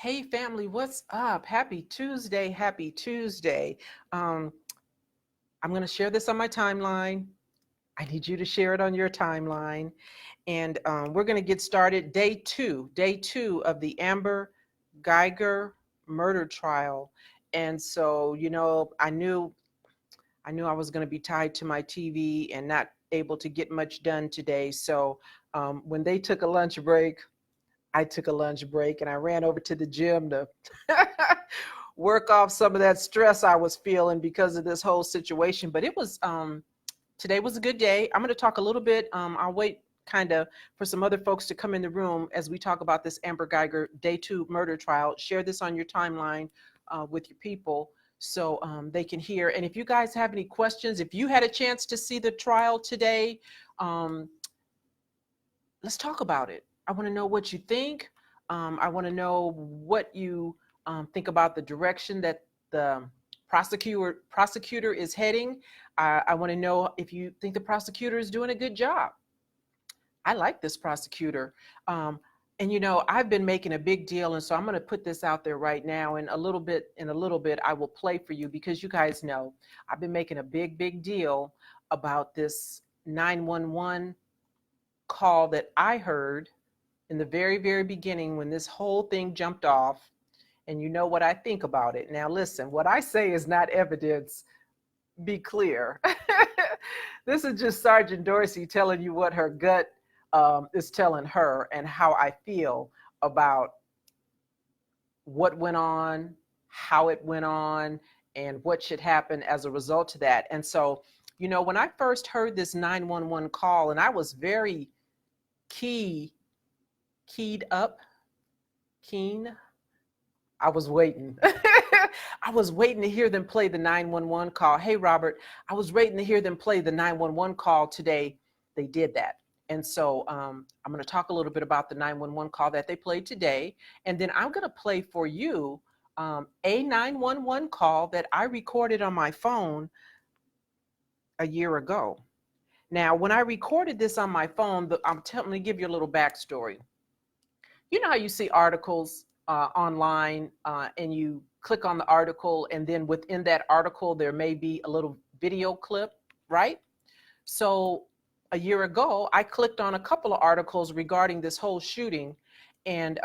Hey family, what's up? Happy Tuesday, happy Tuesday. Um, I'm going to share this on my timeline. I need you to share it on your timeline. And we're going to get started. Day two of the Amber Guyger murder trial. And so, I knew I was going to be tied to my TV and not able to get much done today. So when they took a lunch break, I took a lunch break and I ran over to the gym to work off some of that stress I was feeling because of this whole situation. But it was today was a good day. I'm going to talk a little bit. I'll wait kind of for some other folks to come in the room as we talk about this Amber Guyger day 2 murder trial. Share this on your timeline with your people so they can hear. And if you guys have any questions, if you had a chance to see the trial today, um, let's talk about it. I want to know what you think. I want to know what you think about the direction that the prosecutor is heading. I want to know if you think the prosecutor is doing a good job. I like this prosecutor. And I've been making a big deal, and so I'm going to put this out there right now. And in a little bit, I will play for you because you guys know I've been making a big deal about this 911 call that I heard in the very beginning when this whole thing jumped off. And you know what I think about it. Now, listen, what I say is not evidence. Be clear. This is just Sergeant Dorsey telling you what her gut is telling her and how I feel about what went on, how it went on, and what should happen as a result of that. And so, when I first heard this 911 call, and I was very keen. I was waiting. I was waiting to hear them play the 911 call. Hey, Robert, I was waiting to hear them play the 911 call today. They did that. And so I'm going to talk a little bit about the 911 call that they played today. And then I'm going to play for you a 911 call that I recorded on my phone a year ago. Now, when I recorded this on my phone, I'm telling you, give you a little backstory. You know how you see articles online and you click on the article, and then within that article, there may be a little video clip, right? So a year ago, I clicked on a couple of articles regarding this whole shooting, and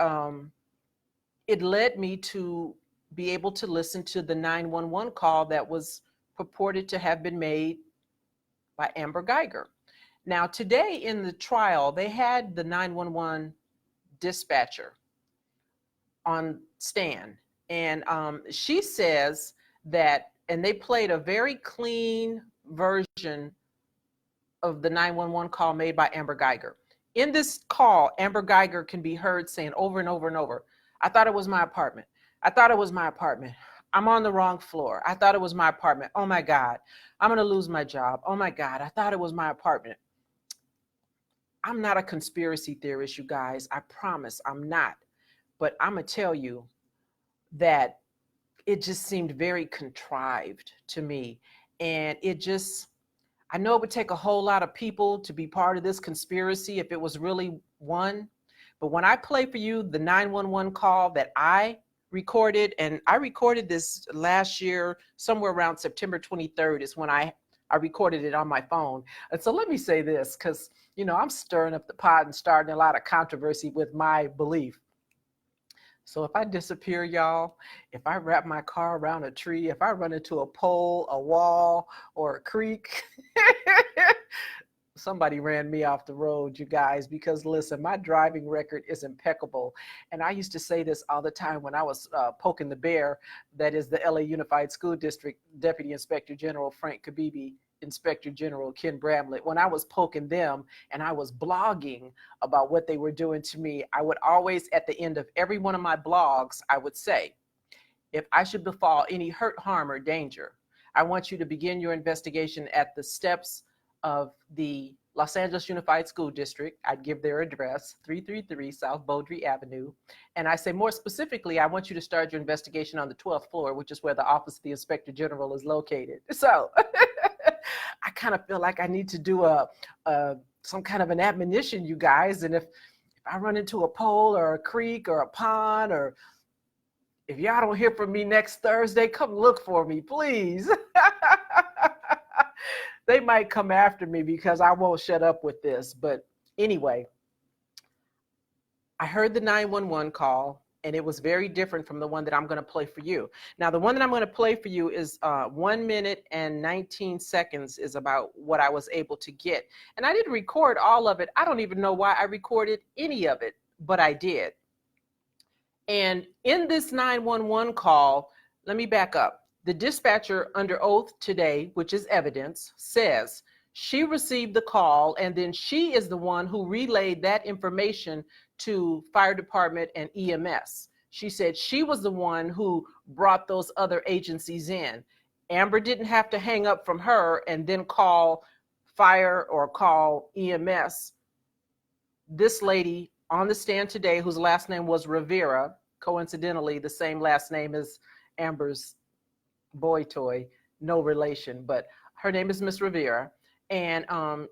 it led me to be able to listen to the 911 call that was purported to have been made by Amber Guyger. Now, today in the trial, they had the 911 dispatcher on stand, and she says that, and they played a very clean version of the 911 call made by Amber Guyger. In this call, Amber Guyger can be heard saying over and over and over, I thought it was my apartment. I thought it was my apartment. I'm on the wrong floor. I thought it was my apartment. Oh my God, I'm going to lose my job. Oh my God, I thought it was my apartment. I'm not a conspiracy theorist, you guys. I promise I'm not. But I'm going to tell you that it just seemed very contrived to me. And I know it would take a whole lot of people to be part of this conspiracy if it was really one. But when I play for you the 911 call that I recorded, and I recorded this last year, somewhere around September 23rd is when I recorded it on my phone. And so let me say this, because, I'm stirring up the pot and starting a lot of controversy with my belief. So if I disappear, y'all, if I wrap my car around a tree, if I run into a pole, a wall, or a creek, somebody ran me off the road, you guys, because listen, my driving record is impeccable. And I used to say this all the time when I was poking the bear, that is the LA Unified School District Deputy Inspector General Frank Kabibi, Inspector General Ken Bramlett, when I was poking them and I was blogging about what they were doing to me, I would always, at the end of every one of my blogs, I would say, if I should befall any hurt, harm, or danger, I want you to begin your investigation at the steps of the Los Angeles Unified School District. I'd give their address, 333 South Beaudry Avenue. And I say more specifically, I want you to start your investigation on the 12th floor, which is where the Office of the Inspector General is located. So I kind of feel like I need to do some kind of an admonition, you guys. And if I run into a pole or a creek or a pond or If y'all don't hear from me next Thursday, come look for me, please. They might come after me because I won't shut up with this. But anyway, I heard the 911 call, and it was very different from the one that I'm going to play for you. Now, the one that I'm going to play for you is 1 minute and 19 seconds is about what I was able to get. And I didn't record all of it. I don't even know why I recorded any of it, but I did. And in this 911 call, let me back up. The dispatcher under oath today, which is evidence, says she received the call, and then she is the one who relayed that information to fire department and EMS. She said she was the one who brought those other agencies in. Amber didn't have to hang up from her and then call fire or call EMS. This lady on the stand today, whose last name was Rivera, coincidentally the same last name as Amber's boy toy, no relation, but her name is Miss Rivera. And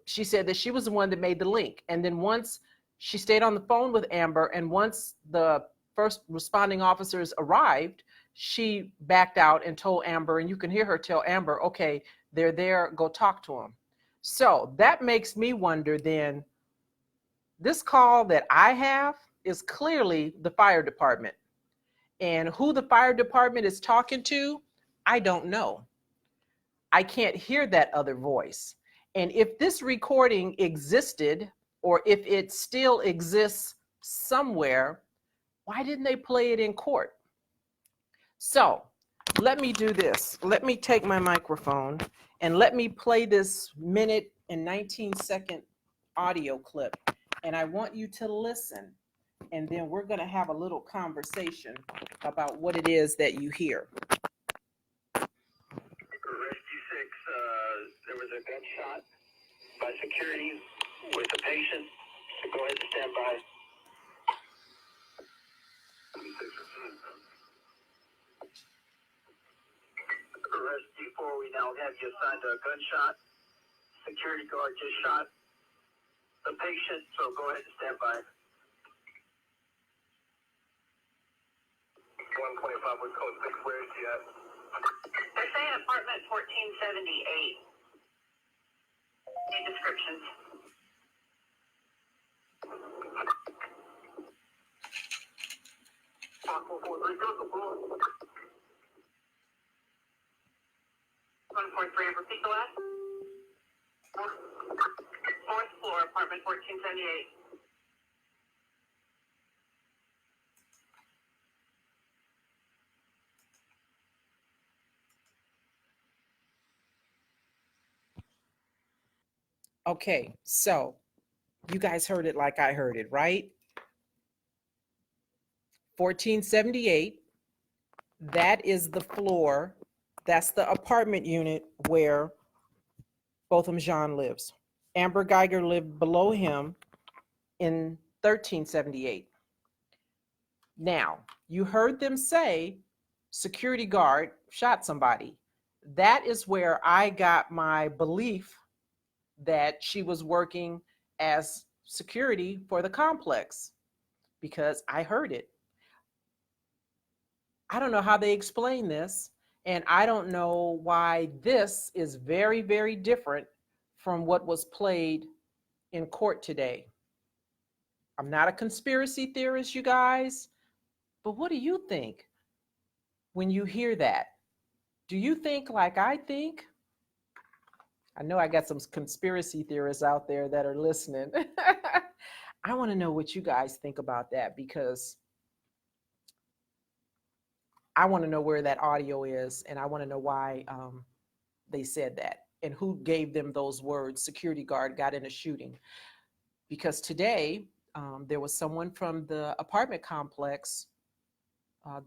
she said that she was the one that made the link. And then once she stayed on the phone with Amber, and once the first responding officers arrived, she backed out and told Amber, and you can hear her tell Amber, okay, they're there, go talk to them. So that makes me wonder then, this call that I have is clearly the fire department. And who the fire department is talking to, I don't know. I can't hear that other voice. And if this recording existed, or if it still exists somewhere, why didn't they play it in court? So let me do this. Let me take my microphone and let me play this 1 minute and 19-second audio clip. And I want you to listen. And then we're going to have a little conversation about what it is that you hear. Rescue 6, there was a gunshot by security with a patient. So go ahead and stand by. Rescue 4, we now have you assigned to a gunshot. Security guard just shot the patient, so go ahead and stand by. 125 with code 6, where is he at? They're saying apartment 1478. Need descriptions. One four three. Repeat the last. Fourth floor, apartment 1478. Okay, so you guys heard it like I heard it, right? 1478, that is the floor, that's the apartment unit where Botham Jean lives. Amber Guyger lived below him in 1378. Now, you heard them say security guard shot somebody. That is where I got my belief that she was working as security for the complex, because I heard it. I don't know how they explain this, and I don't know why this is very, very different from what was played in court today. I'm not a conspiracy theorist, you guys, but what do you think when you hear that? Do you think like I think? I know I got some conspiracy theorists out there that are listening. I want to know what you guys think about that, because I want to know where that audio is, and I want to know why they said that and who gave them those words, security guard got in a shooting. Because today there was someone from the apartment complex,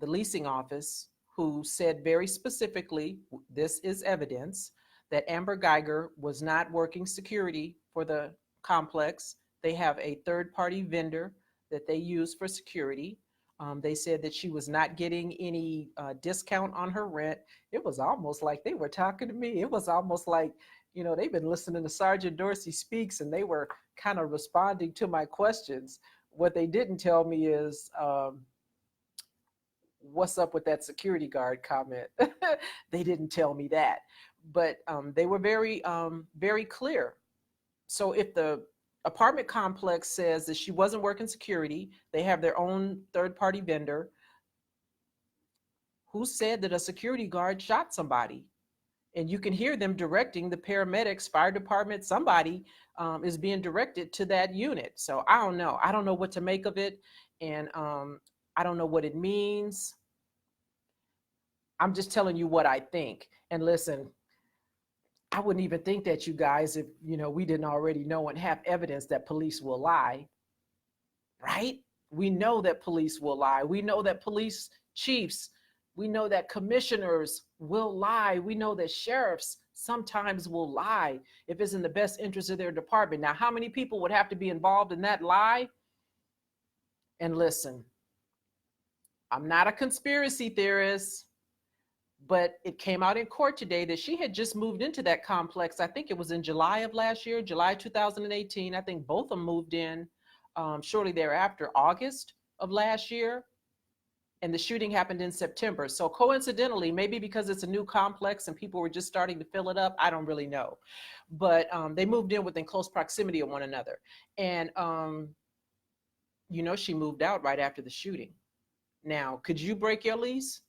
the leasing office, who said very specifically, this is evidence, that Amber Guyger was not working security for the complex. They have a third-party vendor that they use for security. They said that she was not getting any discount on her rent. It was almost like they were talking to me. It was almost like, you know, they've been listening to Sergeant Dorsey Speaks, and they were kind of responding to my questions. What they didn't tell me is what's up with that security guard comment? They didn't tell me that. But they were very clear. So if the apartment complex says that she wasn't working security, they have their own third-party vendor. Who said that a security guard shot somebody? And you can hear them directing the paramedics, fire department, somebody is being directed to that unit. So I don't know. I don't know what to make of it. And I don't know what it means. I'm just telling you what I think. And listen, I wouldn't even think that, you guys, if we didn't already know and have evidence that police will lie, right? We know that police will lie. We know that police chiefs, we know that commissioners will lie. We know that sheriffs sometimes will lie if it's in the best interest of their department. Now, how many people would have to be involved in that lie? And listen, I'm not a conspiracy theorist, but it came out in court today that she had just moved into that complex. I think it was in July of last year, July 2018. I think both of them moved in shortly thereafter, August of last year. And the shooting happened in September. So coincidentally, maybe because it's a new complex and people were just starting to fill it up, I don't really know. But they moved in within close proximity of one another. And, she moved out right after the shooting. Now, could you break your lease?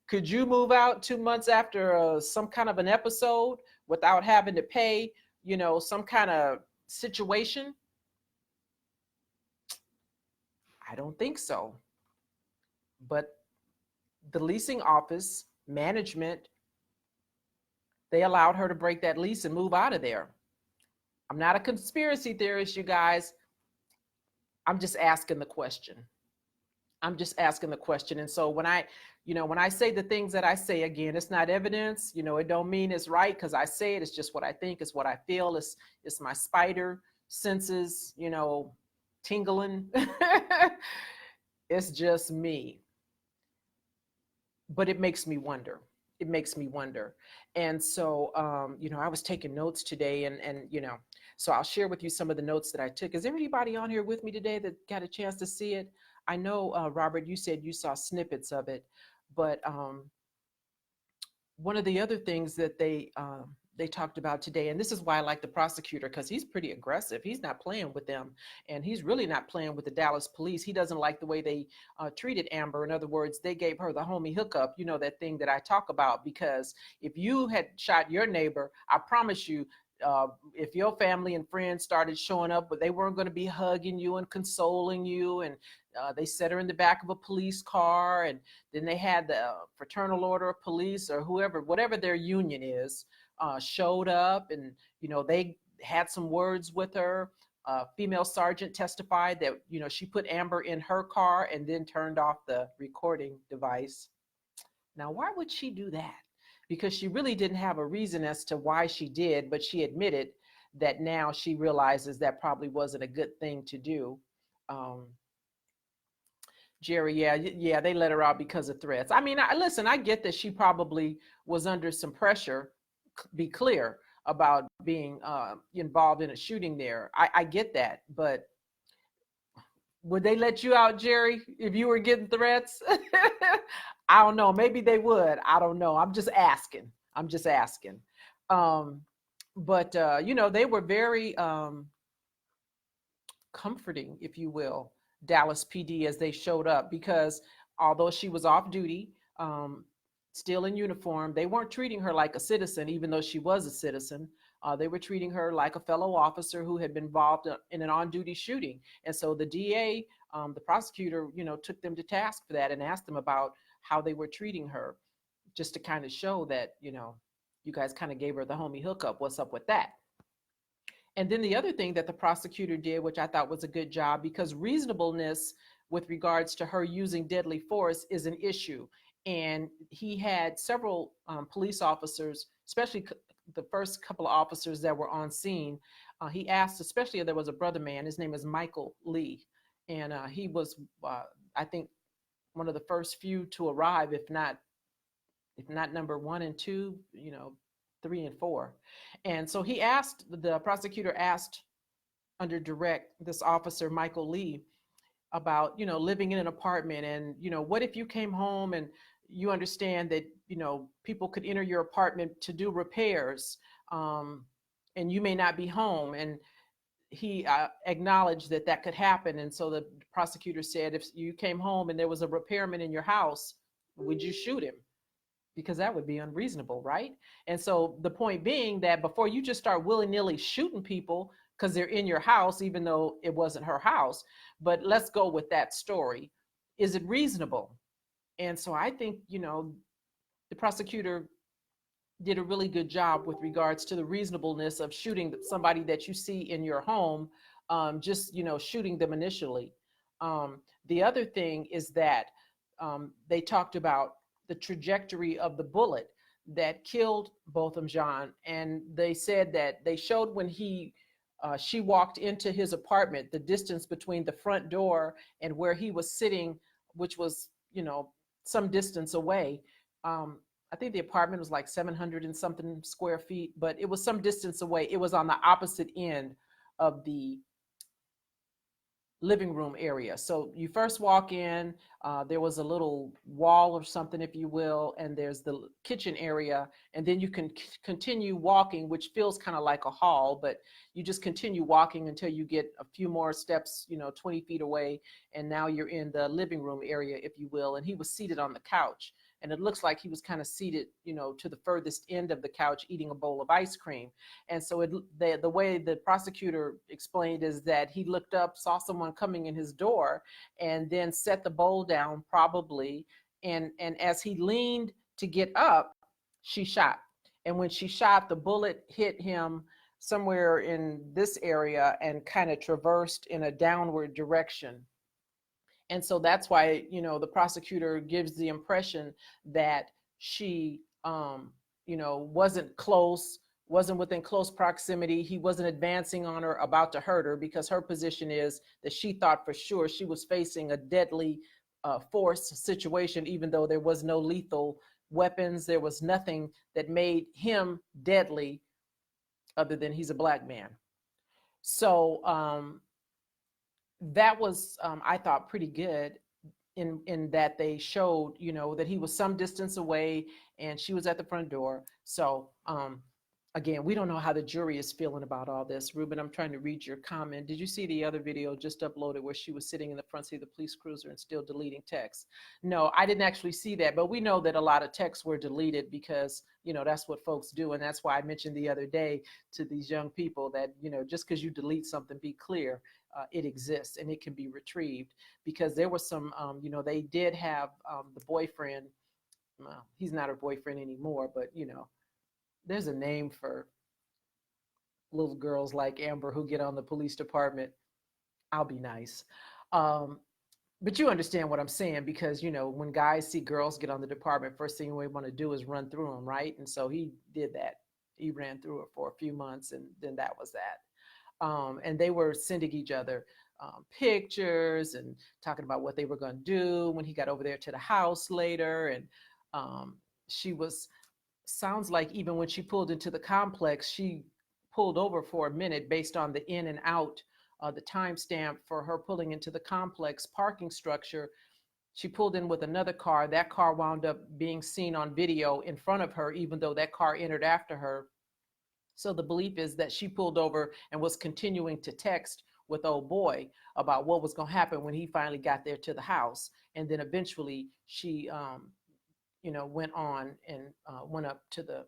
Could you move out 2 months after some kind of an episode without having to pay, some kind of situation? I don't think so. But the leasing office management, they allowed her to break that lease and move out of there. I'm not a conspiracy theorist, you guys. I'm just asking the question. I'm just asking the question. And so when I say the things that I say, again, it's not evidence, it don't mean it's right because I say it. It's just what I think. It's what I feel. It's my spider senses, tingling. It's just me. But it makes me wonder. It makes me wonder. And so, I was taking notes today and so I'll share with you some of the notes that I took. Is there anybody on here with me today that got a chance to see it? I know, Robert, you said you saw snippets of it, but one of the other things that they talked about today, and this is why I like the prosecutor, because he's pretty aggressive. He's not playing with them, and he's really not playing with the Dallas police. He doesn't like the way they treated Amber. In other words, they gave her the homie hookup, that thing that I talk about, because if you had shot your neighbor, I promise you, if your family and friends started showing up, but they weren't going to be hugging you and consoling you, and they set her in the back of a police car, and then they had the fraternal order of police or whatever their union is, showed up, and they had some words with her. Female sergeant testified that she put Amber in her car and then turned off the recording device. Now, why would she do that? Because she really didn't have a reason as to why she did, but she admitted that now she realizes that probably wasn't a good thing to do. Jerry, yeah, they let her out because of threats. I mean, listen, I get that she probably was under some pressure, be clear, about being involved in a shooting there. I get that, but would they let you out, Jerry, if you were getting threats? I don't know. Maybe they would. I don't know. I'm just asking. But they were very comforting, if you will, Dallas PD, as they showed up, because although she was off duty, still in uniform, they weren't treating her like a citizen, even though she was a citizen. They were treating her like a fellow officer who had been involved in an on-duty shooting. And so the DA, the prosecutor, took them to task for that and asked them about how they were treating her, just to kind of show that, you guys kind of gave her the homie hookup. What's up with that? And then the other thing that the prosecutor did, which I thought was a good job, because reasonableness with regards to her using deadly force is an issue. And he had several police officers, especially the first couple of officers that were on scene. He asked, especially if there was a brother man, his name is Michael Lee. And he was, I think, one of the first few to arrive, if not number 1 and 2, 3 and 4. And so the prosecutor asked under direct, this officer, Michael Lee, about, living in an apartment, and, what if you came home and you understand that, people could enter your apartment to do repairs, and you may not be home. And he acknowledged that that could happen. And so the prosecutor said, if you came home and there was a repairman in your house, would you shoot him? Because that would be unreasonable, right? And so the point being that before you just start willy-nilly shooting people because they're in your house, even though it wasn't her house, but let's go with that story. Is it reasonable? And so I think, the prosecutor did a really good job with regards to the reasonableness of shooting somebody that you see in your home, just, shooting them initially. The other thing is that they talked about the trajectory of the bullet that killed Botham Jean. And they said that they showed when she walked into his apartment, the distance between the front door and where he was sitting, which was, some distance away. I think the apartment was like 700 and something square feet, but it was some distance away. It was on the opposite end of the living room area. So you first walk in, there was a little wall or something, if you will, and there's the kitchen area, and then you can continue walking, which feels kind of like a hall, but you just continue walking until you get a few more steps, 20 feet away, and now you're in the living room area, if you will. And he was seated on the couch, and it looks like he was kind of seated, to the furthest end of the couch, eating a bowl of ice cream. And so the way the prosecutor explained is that he looked up, saw someone coming in his door, and then set the bowl down probably. And as he leaned to get up, she shot. And when she shot, the bullet hit him somewhere in this area and kind of traversed in a downward direction. And so that's why, the prosecutor gives the impression that she, wasn't within close proximity. He wasn't advancing on her, about to hurt her, because her position is that she thought for sure she was facing a deadly force situation, even though there was no lethal weapons. There was nothing that made him deadly other than he's a black man. So, that was, I thought, pretty good in that they showed, that he was some distance away and she was at the front door. So, again, we don't know how the jury is feeling about all this. Ruben, I'm trying to read your comment. Did you see the other video just uploaded where she was sitting in the front seat of the police cruiser and still deleting texts? No, I didn't actually see that, but we know that a lot of texts were deleted because, that's what folks do. And that's why I mentioned the other day to these young people that, just because you delete something, be clear. It exists and it can be retrieved, because there was some, they did have the boyfriend. Well, he's not her boyfriend anymore, but, there's a name for little girls like Amber who get on the police department. I'll be nice. But you understand what I'm saying, because, when guys see girls get on the department, first thing we want to do is run through them, right? And so he did that. He ran through her for a few months, and then that was that. And they were sending each other pictures and talking about what they were going to do when he got over there to the house later. And sounds like even when she pulled into the complex, she pulled over for a minute based on the in and out, the timestamp for her pulling into the complex parking structure. She pulled in with another car. That car wound up being seen on video in front of her, even though that car entered after her. So the belief is that she pulled over and was continuing to text with old boy about what was going to happen when he finally got there to the house. And then eventually she, went on and went up to the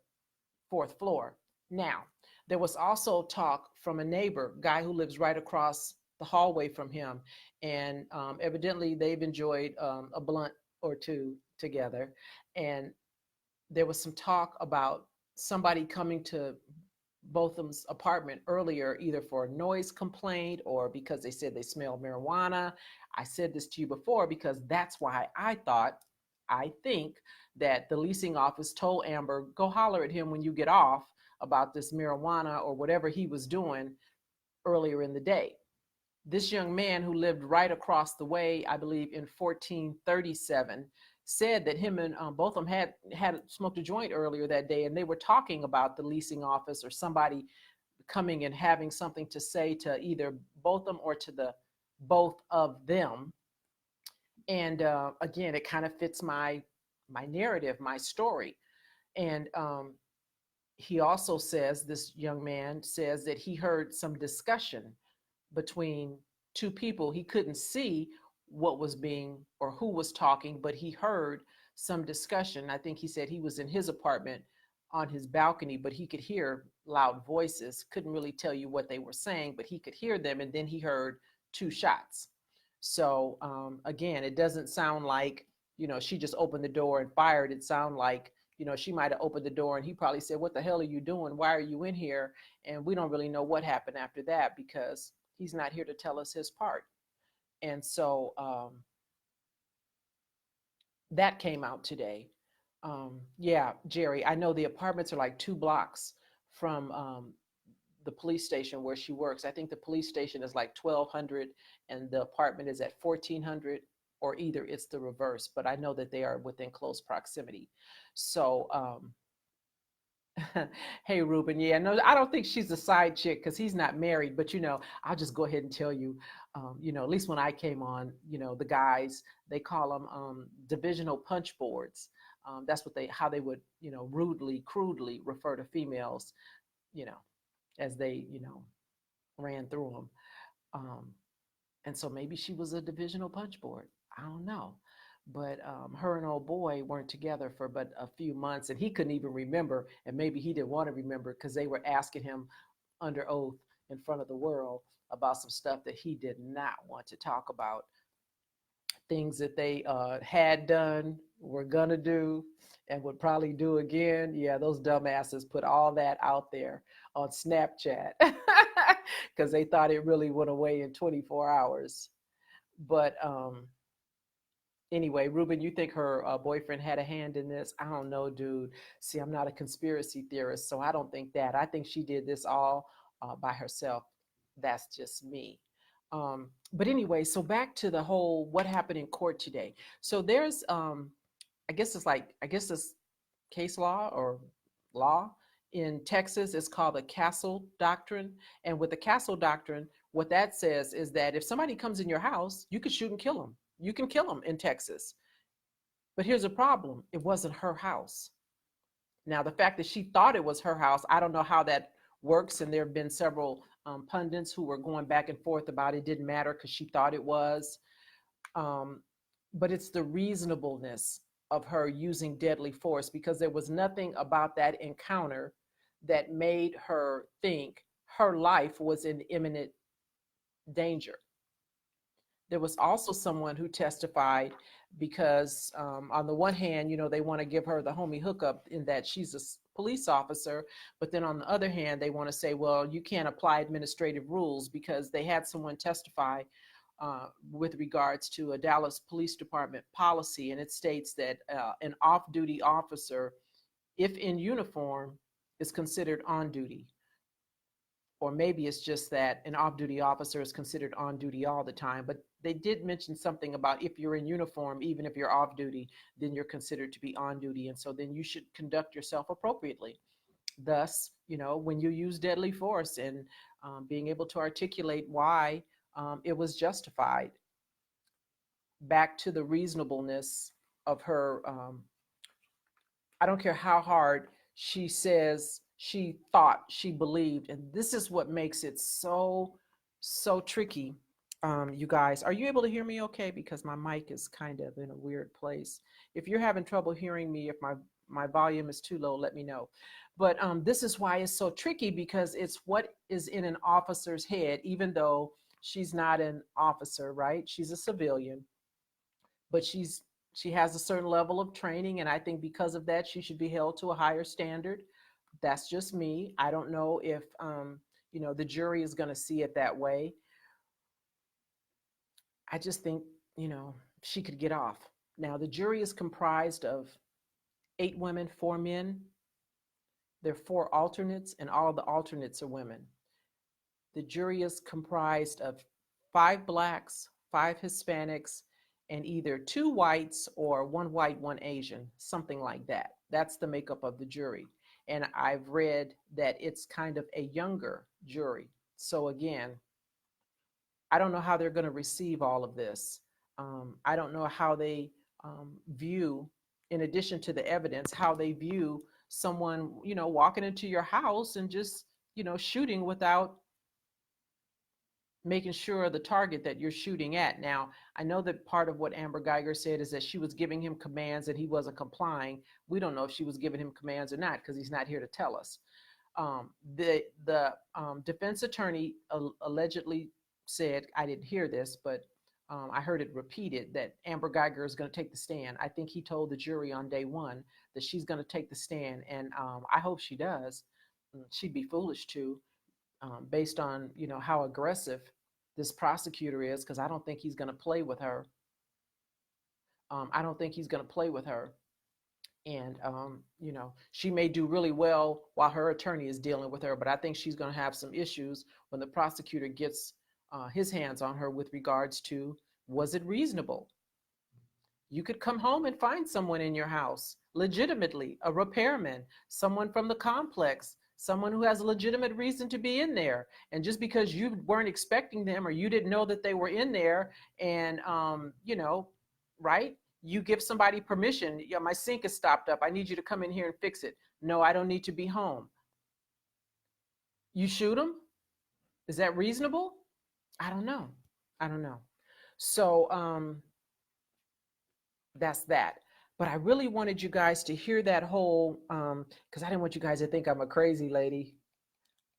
4th floor. Now, there was also talk from a neighbor, guy who lives right across the hallway from him. And evidently they've enjoyed a blunt or two together. And there was some talk about somebody coming to Botham's apartment earlier, either for a noise complaint or because they said they smelled marijuana. I said this to you before because that's why I think that the leasing office told Amber, go holler at him when you get off about this marijuana or whatever he was doing earlier in the day. This young man who lived right across the way, I believe in 1437, said that him and Botham had smoked a joint earlier that day, and they were talking about the leasing office or somebody coming and having something to say to either Botham or to the both of them. And again, it kind of fits my narrative, my story. And he also says, this young man says that he heard some discussion between two people. He couldn't see what was being or who was talking, but he heard some discussion. I think he said he was in his apartment on his balcony, but he could hear loud voices. Couldn't really tell you what they were saying, but he could hear them. And then he heard two shots. So again, it doesn't sound like, she just opened the door and fired. It sounded like, she might have opened the door and he probably said, "What the hell are you doing? Why are you in here?" And we don't really know what happened after that because he's not here to tell us his part. And so that came out today. Yeah, Jerry, I know the apartments are like 2 blocks from the police station where she works. I think the police station is like 1,200 and the apartment is at 1,400, or either it's the reverse, but I know that they are within close proximity. So, hey, Ruben, yeah, no, I don't think she's a side chick because he's not married, but I'll just go ahead and tell you, at least when I came on, the guys, they call them divisional punch boards. That's how they would, rudely, crudely refer to females, you know, as they, ran through them. And so maybe she was a divisional punch board. I don't know. But her and old boy weren't together for but a few months, and he couldn't even remember. And maybe he didn't want to remember because they were asking him under oath in front of the world about some stuff that he did not want to talk about. Things that they had done, were gonna do, and would probably do again. Yeah, those dumbasses put all that out there on Snapchat because they thought it really went away in 24 hours. But anyway, Ruben, you think her boyfriend had a hand in this? I don't know, dude. See, I'm not a conspiracy theorist, so I don't think that. I think she did this all by herself. That's just me. But anyway, so back to the whole what happened in court today. So there's, I guess this case law or law in Texas is called the Castle Doctrine. And with the Castle Doctrine, what that says is that if somebody comes in your house, you can shoot and kill them. You can kill them in Texas. But here's a problem. It wasn't her house. Now, the fact that she thought it was her house, I don't know how that works. And there have been several pundits who were going back and forth about it. Didn't matter because she thought it was. But it's the reasonableness of her using deadly force, because there was nothing about that encounter that made her think her life was in imminent danger. There was also someone who testified because on the one hand, they want to give her the homie hookup in that she's a police officer, but then on the other hand, they want to say, well, you can't apply administrative rules, because they had someone testify with regards to a Dallas Police Department policy, and it states that an off-duty officer, if in uniform, is considered on duty. Or maybe it's just that an off-duty officer is considered on duty all the time. But they did mention something about if you're in uniform, even if you're off duty, then you're considered to be on duty. And so then you should conduct yourself appropriately. Thus, when you use deadly force, and being able to articulate why it was justified. Back to the reasonableness of her, I don't care how hard she says she thought, she believed, and this is what makes it so tricky. You guys, are you able to hear me okay? Because my mic is kind of in a weird place. If you're having trouble hearing me, if my volume is too low, let me know. But this is why it's so tricky, because it's what is in an officer's head, even though she's not an officer, right? She's a civilian, but she has a certain level of training, and I think because of that, she should be held to a higher standard. That's just me. I don't know if the jury is going to see it that way. I just think she could get off. Now, the jury is comprised of 8 women, 4 men. There are 4 alternates, and all the alternates are women. The jury is comprised of 5 blacks, 5 Hispanics, and either 2 whites or 1 white, 1 Asian, something like that. That's the makeup of the jury. And I've read that it's kind of a younger jury. So again, I don't know how they're going to receive all of this. I don't know how they view, in addition to the evidence, how they view someone, walking into your house and just, shooting without making sure the target that you're shooting at. Now, I know that part of what Amber Guyger said is that she was giving him commands and he wasn't complying. We don't know if she was giving him commands or not because he's not here to tell us. The defense attorney allegedly said, I didn't hear this, but I heard it repeated, that Amber Guyger is going to take the stand. I think he told the jury on day one that she's going to take the stand, and I hope she does. She'd be foolish to, based on how aggressive this prosecutor is, because I don't think he's going to play with her. I don't think he's going to play with her. And, she may do really well while her attorney is dealing with her, but I think she's going to have some issues when the prosecutor gets his hands on her with regards to, was it reasonable? You could come home and find someone in your house, legitimately, a repairman, someone from the complex, someone who has a legitimate reason to be in there. And just because you weren't expecting them or you didn't know that they were in there, and, right? You give somebody permission. Yeah, my sink is stopped up. I need you to come in here and fix it. No, I don't need to be home. You shoot them? Is that reasonable? I don't know. So that's that. But I really wanted you guys to hear that whole, because I didn't want you guys to think I'm a crazy lady.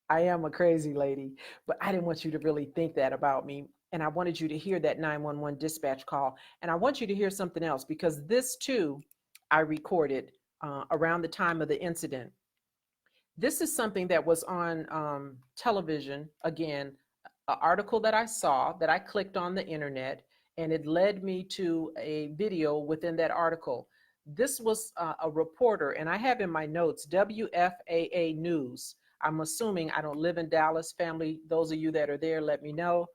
I am a crazy lady, but I didn't want you to really think that about me. And I wanted you to hear that 911 dispatch call. And I want you to hear something else, because this too, I recorded around the time of the incident. This is something that was on television. Again, an article that I saw, that I clicked on the internet, and it led me to a video within that article. This was a reporter, and I have in my notes, WFAA News. I'm assuming, I don't live in Dallas, family. Those of you that are there, let me know.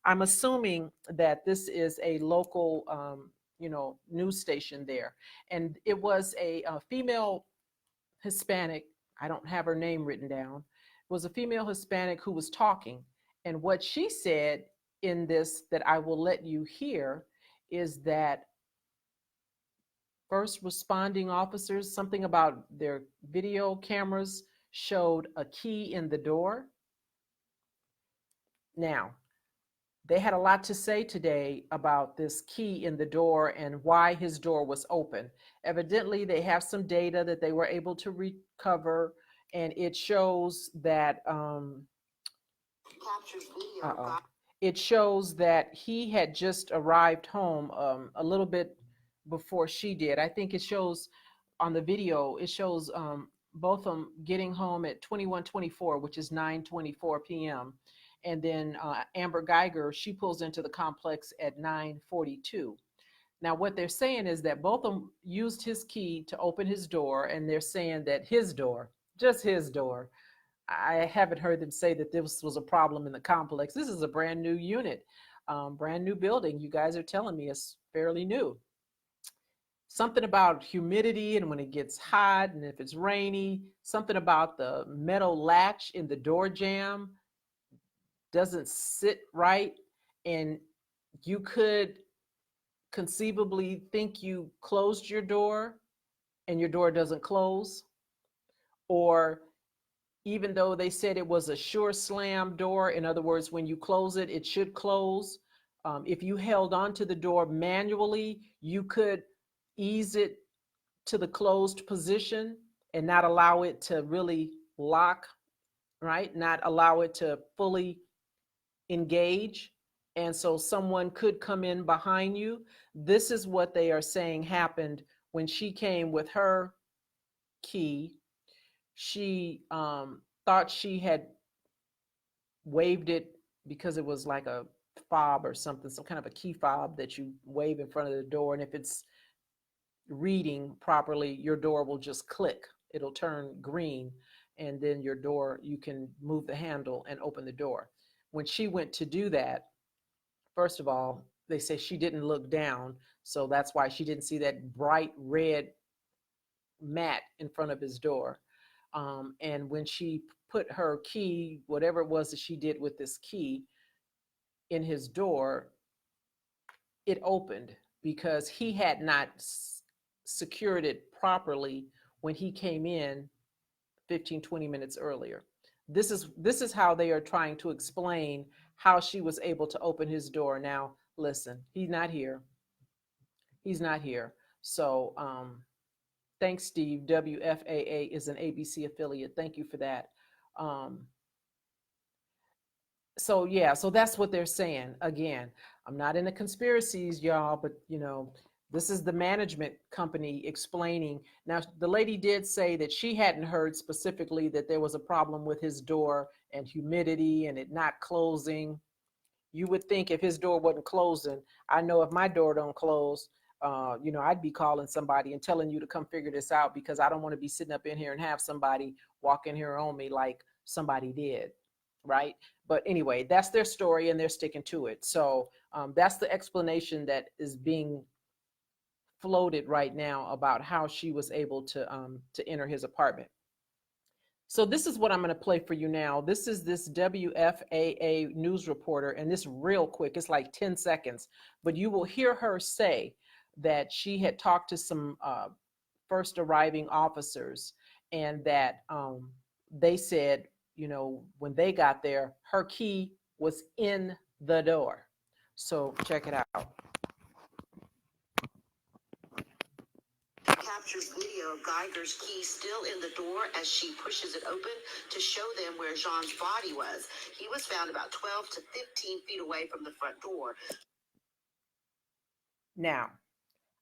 I'm assuming that this is a local, news station there. And it was a female Hispanic. I don't have her name written down. It was a female Hispanic who was talking. And what she said in this, that I will let you hear, is that first responding officers, something about their video cameras showed a key in the door. Now, they had a lot to say today about this key in the door and why his door was open. Evidently, they have some data that they were able to recover, and it shows that it shows that he had just arrived home a little bit before she did. I think it shows on the video, it shows Botham getting home at 21:24, which is 9:24 p.m. And then Amber Guyger, she pulls into the complex at 9:42. Now, what they're saying is that Botham used his key to open his door, and they're saying that his door, just his door. I haven't heard them say that this was a problem in the complex. This is a brand new unit, brand new building. You guys are telling me it's fairly new. Something about humidity, and when it gets hot, and if it's rainy, something about the metal latch in the door jamb doesn't sit right, and you could conceivably think you closed your door and your door doesn't close. Or even though they said it was a sure slam door, in other words, when you close it, it should close. If you held onto the door manually, you could ease it to the closed position and not allow it to really lock, right? Not allow it to fully engage. And so someone could come in behind you. This is what they are saying happened when she came with her key. She thought she had waved it because it was like a fob or something, some kind of a key fob that you wave in front of the door. And if it's reading properly, your door will just click. It'll turn green. And then your door, you can move the handle and open the door. When she went to do that, first of all, they say she didn't look down. So that's why she didn't see that bright red mat in front of his door. And when she put her key, whatever it was that she did with this key, in his door, it opened because he had not secured it properly when he came in 15, 20 minutes earlier. This is how they are trying to explain how she was able to open his door. Now, listen, he's not here. He's not here. So thanks, Steve. WFAA is an ABC affiliate. Thank you for that. So yeah, so that's what they're saying. Again, I'm not into conspiracies, y'all, but this is the management company explaining. Now, the lady did say that she hadn't heard specifically that there was a problem with his door and humidity and it not closing. You would think if his door wasn't closing, I know if my door don't close, I'd be calling somebody and telling you to come figure this out, because I don't want to be sitting up in here and have somebody walk in here on me like somebody did, right? But anyway, that's their story and they're sticking to it. So that's the explanation that is being floated right now about how she was able to enter his apartment. So this is what I'm going to play for you now. This is this WFAA news reporter, and this real quick, it's like 10 seconds, but you will hear her say that she had talked to some first arriving officers, and that they said, when they got there, her key was in the door. So check it out. Captures video of Geiger's key still in the door as she pushes it open to show them where Jean's body was. He was found about 12 to 15 feet away from the front door. Now,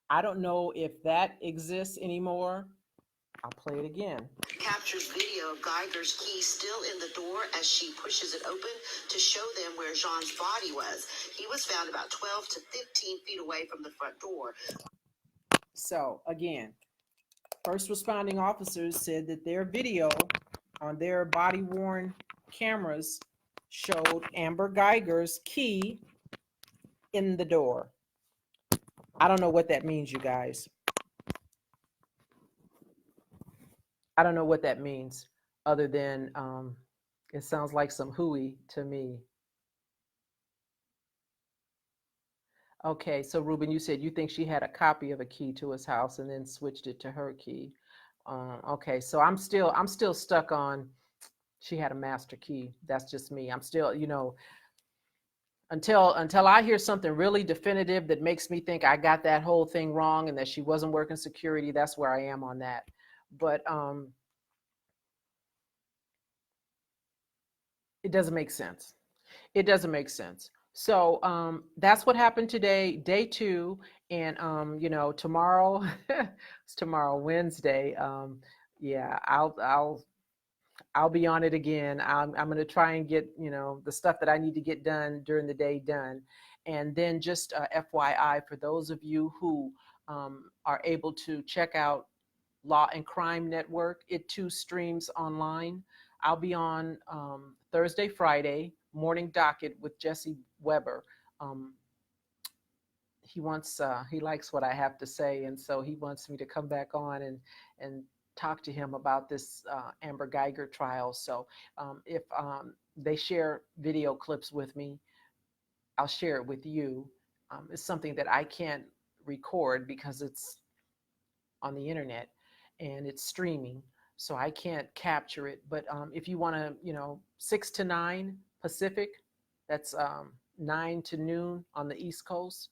I don't know if that exists anymore. I'll play it again. Captures video of Geiger's key still in the door as she pushes it open to show them where Jean's body was. He was found about 12 to 15 feet away from the front door. So again, first responding officers said that their video on their body-worn cameras showed Amber Geiger's key in the door. I don't know what that means, you guys. I don't know what that means, other than it sounds like some hooey to me. Okay, so Ruben, you said you think she had a copy of a key to his house and then switched it to her key. Okay, so I'm still stuck on she had a master key. That's just me. I'm still, until I hear something really definitive that makes me think I got that whole thing wrong and that she wasn't working security, that's where I am on that. But it doesn't make sense. It doesn't make sense. So that's what happened today, day 2. And tomorrow, it's tomorrow, Wednesday. Yeah, I'll be on it again. I'm going to try and get, the stuff that I need to get done during the day done. And then just FYI, for those of you who are able to check out Law and Crime Network, it too streams online. I'll be on Thursday, Friday, morning docket with Jesse Weber. He likes what I have to say, and so he wants me to come back on and talk to him about this Amber Guyger trial. So if they share video clips with me, I'll share it with you. It's something that I can't record because it's on the internet and it's streaming, so I can't capture it. But if you want to, 6 to 9 Pacific, that's 9 to noon on the East Coast.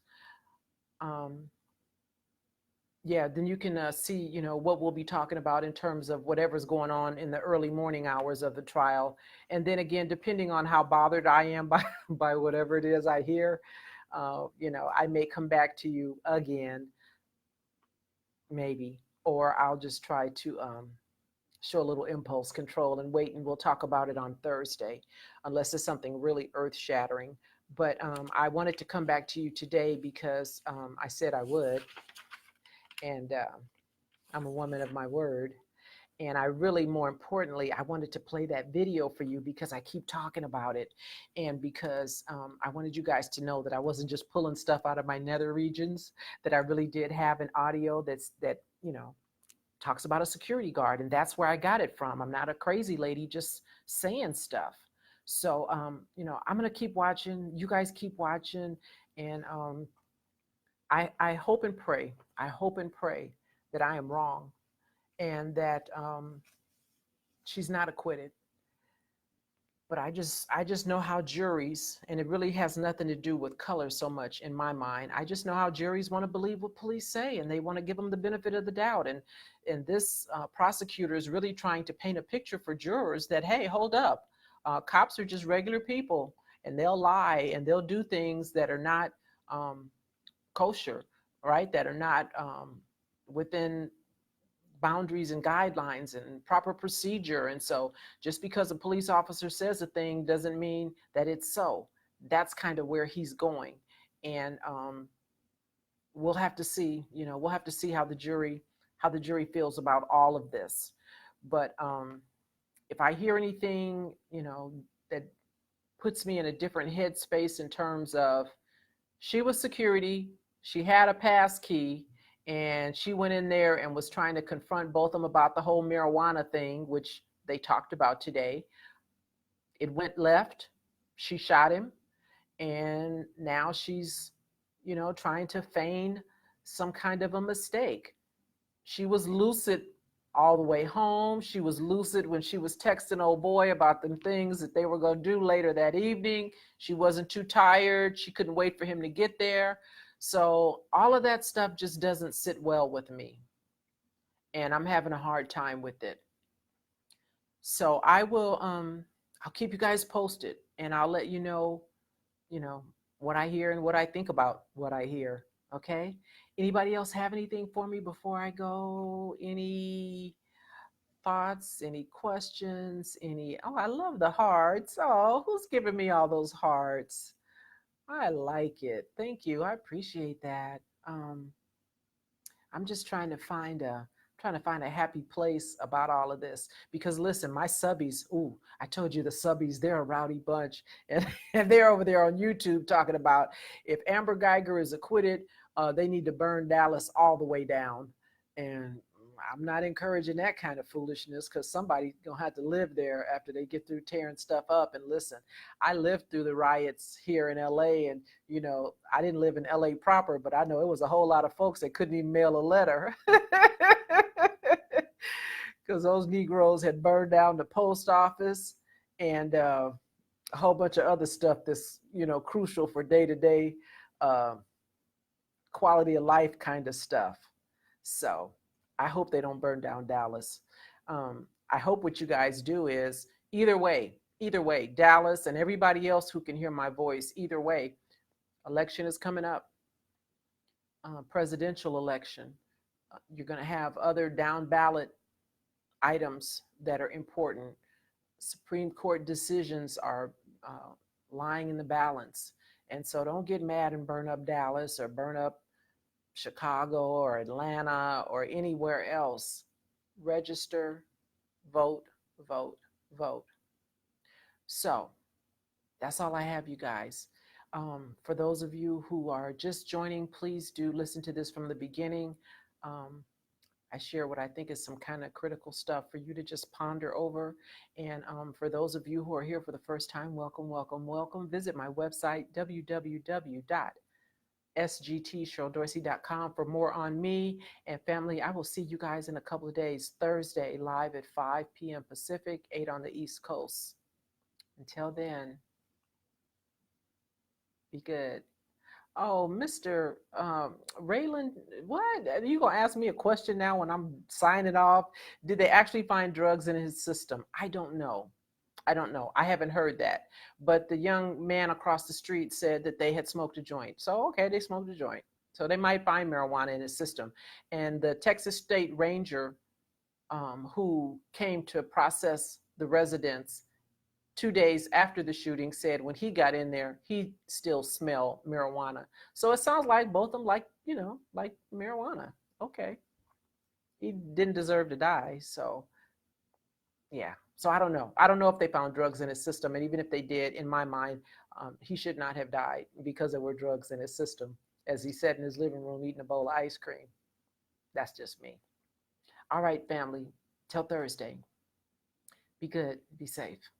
Yeah, then you can see, what we'll be talking about in terms of whatever's going on in the early morning hours of the trial. And then again, depending on how bothered I am by whatever it is I hear, I may come back to you again, maybe, or I'll just try to show a little impulse control and wait, and we'll talk about it on Thursday, unless it's something really earth-shattering. But I wanted to come back to you today because I said I would, and I'm a woman of my word. And I really, more importantly, I wanted to play that video for you because I keep talking about it, and because I wanted you guys to know that I wasn't just pulling stuff out of my nether regions, that I really did have an audio that talks about a security guard, and that's where I got it from. I'm not a crazy lady just saying stuff. So, I'm going to keep watching. You guys keep watching. And I hope and pray, that I am wrong and that she's not acquitted. But I just know how juries, and it really has nothing to do with color so much in my mind. I just know how juries want to believe what police say, and they want to give them the benefit of the doubt. And this prosecutor is really trying to paint a picture for jurors that, hey, hold up, cops are just regular people, and they'll lie and they'll do things that are not kosher, right? That are not within boundaries and guidelines and proper procedure. And so just because a police officer says a thing doesn't mean that it's so. That's kind of where he's going. And we'll have to see, how the jury feels about all of this. But if I hear anything, that puts me in a different headspace in terms of she was security, she had a pass key, and she went in there and was trying to confront Botham about the whole marijuana thing, which they talked about today. It went left. She shot him, and now she's, trying to feign some kind of a mistake. She was lucid all the way home. She was lucid when she was texting old boy about the things that they were going to do later that evening. She wasn't too tired. She couldn't wait for him to get there. So all of that stuff just doesn't sit well with me. And I'm having a hard time with it. So I'll keep you guys posted, and I'll let you know, what I hear and what I think about what I hear. Okay. Anybody else have anything for me before I go? Any thoughts, any questions, oh, I love the hearts. Oh, who's giving me all those hearts? I like it. Thank you. I appreciate that. I'm just trying to find a happy place about all of this, because listen, my subbies, I told you the subbies, they're a rowdy bunch, and they're over there on YouTube talking about if Amber Guyger is acquitted, they need to burn Dallas all the way down. And I'm not encouraging that kind of foolishness, because somebody's gonna have to live there after they get through tearing stuff up. And listen, I lived through the riots here in LA, and I didn't live in LA proper, but I know it was a whole lot of folks that couldn't even mail a letter because those Negroes had burned down the post office and a whole bunch of other stuff that's crucial for day-to-day quality of life kind of stuff. So I hope they don't burn down Dallas. I hope what you guys do is either way, Dallas and everybody else who can hear my voice, either way, election is coming up, presidential election. You're going to have other down ballot items that are important. Supreme Court decisions are lying in the balance. And so don't get mad and burn up Dallas or burn up Chicago or Atlanta or anywhere else. Register, vote, vote, vote. So that's all I have, you guys. For those of you who are just joining, please do listen to this from the beginning. I share what I think is some kind of critical stuff for you to just ponder over. And for those of you who are here for the first time, welcome, welcome, welcome. Visit my website, www.sgtcheryldorsey.com, for more on me and family. I will see you guys in a couple of days, Thursday, live at 5 p.m. Pacific, 8 on the East Coast. Until then, be good. Oh, Mr. Raylan, what? Are you going to ask me a question now when I'm signing off? Did they actually find drugs in his system? I don't know. I haven't heard that. But the young man across the street said that they had smoked a joint. So, okay, they smoked a joint. So they might find marijuana in his system. And the Texas State Ranger who came to process the residents 2 days after the shooting said when he got in there, he still smelled marijuana. So it sounds like both of them like marijuana. Okay. He didn't deserve to die. So yeah. So I don't know. I don't know if they found drugs in his system. And even if they did, in my mind, he should not have died because there were drugs in his system, as he sat in his living room eating a bowl of ice cream. That's just me. All right, family. Till Thursday. Be good. Be safe.